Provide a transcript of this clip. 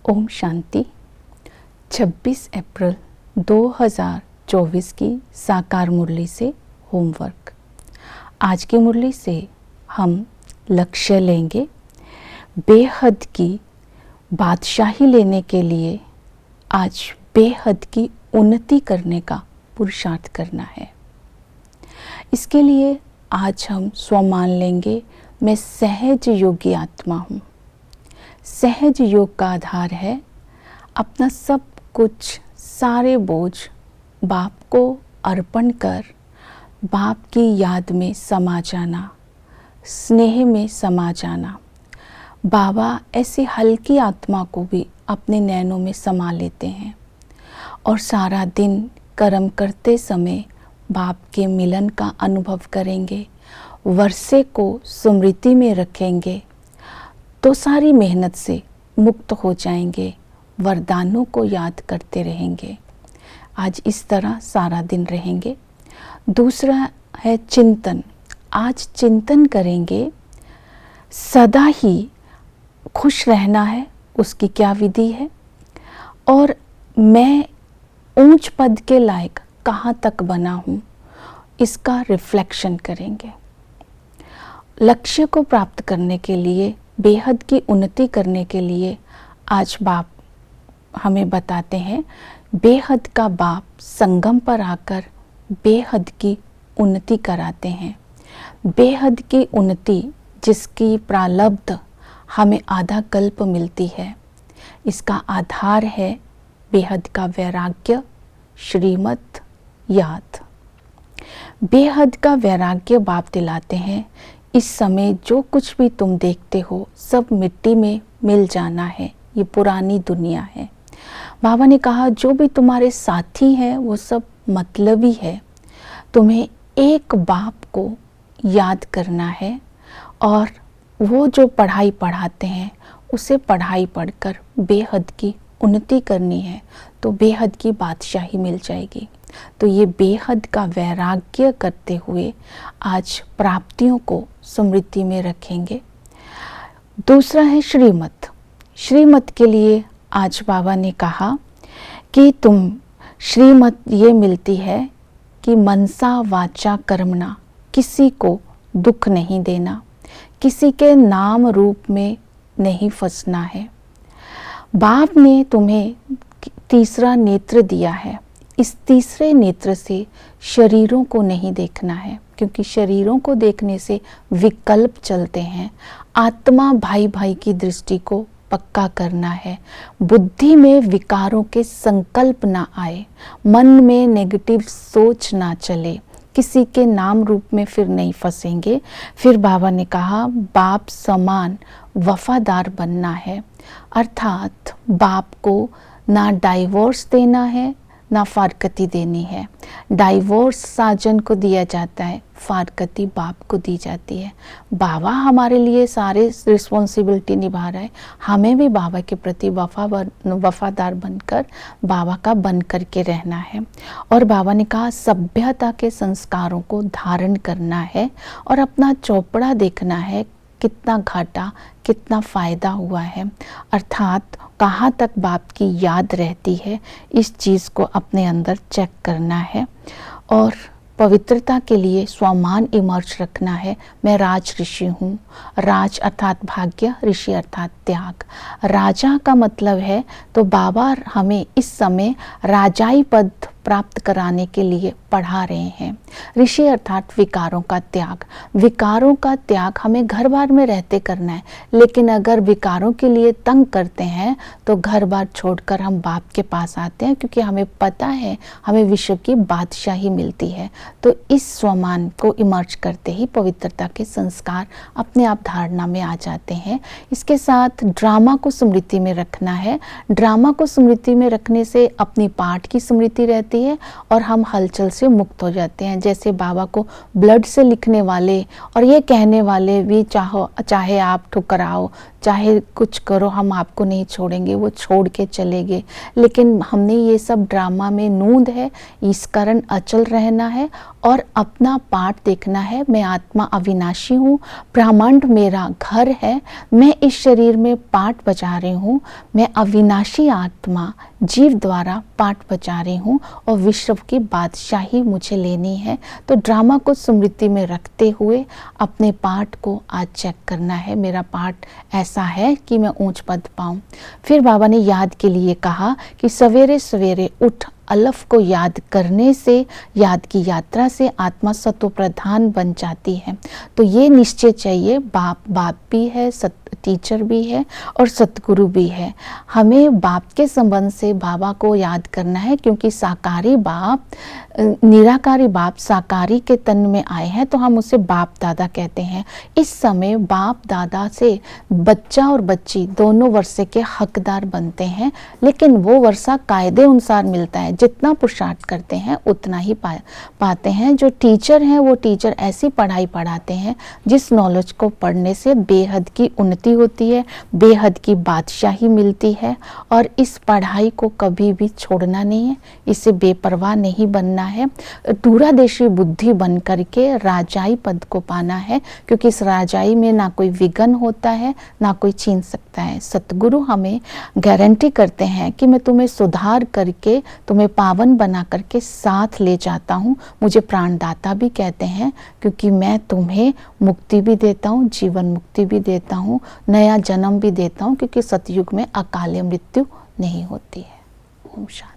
ओम शांति। 26 अप्रैल 2024 की साकार मुरली से होमवर्क। आज की मुरली से हम लक्ष्य लेंगे। बेहद की बादशाही लेने के लिए आज बेहद की उन्नति करने का पुरुषार्थ करना है। इसके लिए आज हम स्वमान लेंगे, मैं सहज योगी आत्मा हूँ। सहज योग का आधार है अपना सब कुछ, सारे बोझ बाप को अर्पण कर बाप की याद में समा जाना, स्नेह में समा जाना। बाबा ऐसी हल्की आत्मा को भी अपने नैनों में समा लेते हैं और सारा दिन कर्म करते समय बाप के मिलन का अनुभव करेंगे, वर्षे को स्मृति में रखेंगे तो सारी मेहनत से मुक्त हो जाएंगे, वरदानों को याद करते रहेंगे। आज इस तरह सारा दिन रहेंगे। दूसरा है चिंतन। आज चिंतन करेंगे, सदा ही खुश रहना है, उसकी क्या विधि है और मैं ऊंच पद के लायक कहाँ तक बना हूँ, इसका रिफ्लेक्शन करेंगे। लक्ष्य को प्राप्त करने के लिए, बेहद की उन्नति करने के लिए आज बाप हमें बताते हैं, बेहद का बाप संगम पर आकर बेहद की उन्नति कराते हैं। बेहद की उन्नति जिसकी प्रालब्ध हमें आधा कल्प मिलती है, इसका आधार है बेहद का वैराग्य, श्रीमत याद। बेहद का वैराग्य बाप दिलाते हैं। इस समय जो कुछ भी तुम देखते हो सब मिट्टी में मिल जाना है, ये पुरानी दुनिया है। बाबा ने कहा जो भी तुम्हारे साथी हैं वो सब मतलबी है। तुम्हें एक बाप को याद करना है और वो जो पढ़ाई पढ़ाते हैं उसे पढ़ाई पढ़कर बेहद की उन्नति करनी है तो बेहद की बादशाही मिल जाएगी। तो ये बेहद का वैराग्य करते हुए आज प्राप्तियों को स्मृति में रखेंगे। दूसरा है श्रीमत। श्रीमत के लिए आज बाबा ने कहा कि तुम श्रीमत ये मिलती है कि मनसा वाचा कर्मणा, किसी को दुख नहीं देना, किसी के नाम रूप में नहीं फंसना है। बाप ने तुम्हें तीसरा नेत्र दिया है। इस तीसरे नेत्र से शरीरों को नहीं देखना है, क्योंकि शरीरों को देखने से विकल्प चलते हैं। आत्मा भाई भाई की दृष्टि को पक्का करना है। बुद्धि में विकारों के संकल्प ना आए, मन में नेगेटिव सोच ना चले, किसी के नाम रूप में फिर नहीं फंसेंगे। फिर बाबा ने कहा बाप समान वफादार बनना है, अर्थात बाप को ना डाइवोर्स देना है ना फारकती देनी है। डाइवोर्स साजन को दिया जाता है, फारकती बाप को दी जाती है। बाबा हमारे लिए सारे रिस्पॉन्सिबिलिटी निभा रहा है, हमें भी बाबा के प्रति वफादार बनकर बाबा का बन करके रहना है। और बाबा ने कहा सभ्यता के संस्कारों को धारण करना है और अपना चौपड़ा देखना है, कितना घाटा कितना फ़ायदा हुआ है, अर्थात कहाँ तक बाप की याद रहती है, इस चीज़ को अपने अंदर चेक करना है। और पवित्रता के लिए स्वमान इमर्ज रखना है। मैं राज ऋषि हूँ। राज अर्थात भाग्य, ऋषि अर्थात त्याग। राजा का मतलब है तो बाबा हमें इस समय राजाई पद प्राप्त कराने के लिए पढ़ा रहे हैं। ऋषि अर्थात विकारों का त्याग। विकारों का त्याग हमें घर बार में रहते करना है, लेकिन अगर विकारों के लिए तंग करते हैं तो घर बार छोड़कर हम बाप के पास आते हैं, क्योंकि हमें पता है हमें विश्व की बादशाही मिलती है। तो इस स्वमान को इमर्ज करते ही पवित्रता के संस्कार अपने आप धारणा में आ जाते हैं। इसके साथ ड्रामा को स्मृति में रखना है। ड्रामा को स्मृति में रखने से अपनी पाठ की स्मृति रहती है और हम हलचल से मुक्त हो जाते हैं। जैसे बाबा को ब्लड से लिखने वाले और ये कहने वाले भी चाहे आप ठुकराओ, चाहे कुछ करो हम आपको नहीं छोड़ेंगे, वो छोड़ के चले गए। लेकिन हमने ये सब ड्रामा में नूंद है, इस कारण अचल रहना है और अपना पाठ देखना है। मैं आत्मा अविनाशी हूँ, ब्रह्मांड मेरा घर है, मैं इस शरीर में पाठ बजा रही हूँ, मैं अविनाशी आत्मा जीव द्वारा पाठ बजा रही हूँ और विश्व की बादशाही मुझे लेनी है। तो ड्रामा को स्मृति में रखते हुए अपने पाठ को आज चेक करना है, मेरा पाठ ऐसा है कि मैं ऊंच पद पाऊँ। फिर बाबा ने याद के लिए कहा कि सवेरे सवेरे उठ अलफ को याद करने से, याद की यात्रा से आत्मा सत्व प्रधान बन जाती है। तो ये निश्चय चाहिए, बाप भी है, टीचर भी है और सतगुरु भी है। हमें बाप के संबंध से बाबा को याद करना है, क्योंकि साकारी बाप, निराकारी बाप साकारी के तन में आए हैं, तो हम उसे बाप दादा कहते हैं। इस समय बाप दादा से बच्चा और बच्ची दोनों वर्षे के हकदार बनते हैं, लेकिन वो वर्षा कायदे अनुसार मिलता है। जितना पुरुषार्थ करते हैं उतना ही पाते हैं। जो टीचर हैं वो टीचर ऐसी पढ़ाई पढ़ाते हैं जिस नॉलेज को पढ़ने से बेहद की उन्नति होती है, बेहद की बादशाही मिलती है। और इस पढ़ाई को कभी भी छोड़ना नहीं है, इसे बेपरवाह नहीं बनना है, दूरदेशी बुद्धि बन करके राजाई पद को पाना है, क्योंकि इस राजाई में ना कोई विघ्न होता है, ना कोई छीन सकता है। सतगुरु हमें गारंटी करते हैं कि मैं तुम्हें सुधार करके, तुम्हें पावन बना करके साथ ले जाता हूँ। मुझे प्राणदाता भी कहते हैं, क्योंकि मैं तुम्हें मुक्ति भी देता हूँ, जीवन मुक्ति भी देता हूँ, नया जन्म भी देता हूँ, क्योंकि सतयुग में अकाले मृत्यु नहीं होती है। ओम शांति।